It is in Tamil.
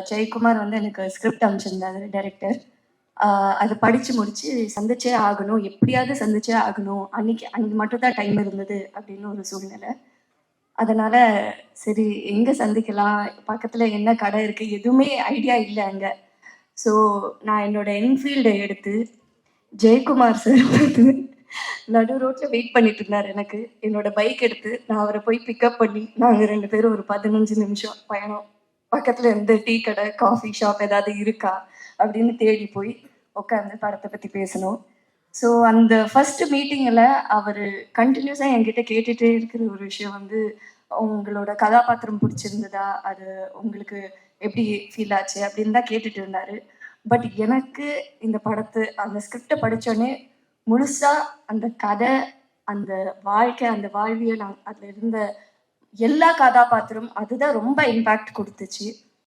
ஜெயக்குமார் வந்து எனக்கு ஸ்கிரிப்ட் அனுப்பிச்சிருந்தாரு டைரக்டர். அதை படித்து முடித்து சந்திச்சே ஆகணும், எப்படியாவது சந்திச்சே ஆகணும், அன்னைக்கு மட்டும் தான் டைம் இருந்தது அப்படின்னு ஒரு சூழ்நிலை. அதனால் சரி எங்கே சந்திக்கலாம், பக்கத்தில் என்ன கடை இருக்குது, எதுவுமே ஐடியா இல்லை அங்கே. ஸோ நான் என்னோடய என்ஃபீல்டை எடுத்து ஜெயக்குமார் சார் வந்து நடு ரோட்டில் வெயிட் பண்ணிட்டு இருந்தார் எனக்கு. என்னோட பைக் எடுத்து நான் அவரை போய் பிக்கப் பண்ணி நாங்கள் 2 பேரும் ஒரு 15 நிமிஷம் பயணம் பக்கத்தில் இருந்து டீ கடை காஃபி ஷாப் ஏதாவது இருக்கா அப்படின்னு தேடி போய் உட்காந்து படத்தை பற்றி பேசணும். ஸோ அந்த ஃபர்ஸ்ட் மீட்டிங்கில் அவர் கண்டினியூஸாக என்கிட்ட கேட்டுகிட்டே இருக்கிற ஒரு விஷயம் வந்து, உங்களோட கதாபாத்திரம் பிடிச்சிருந்ததா, அது உங்களுக்கு எப்படி ஃபீல் ஆச்சு அப்படின்னு தான் கேட்டுட்டு இருந்தார். பட் எனக்கு இந்த படத்தை அந்த ஸ்கிரிப்டை படித்தோடனே முழுசாக அந்த கதை, அந்த வாழ்க்கை, அந்த வாழ்வியல், அதில் இருந்த எல்லா கதாபாத்திரம் அதுதான் ரொம்ப இம்பேக்ட் கொடுத்துச்சு.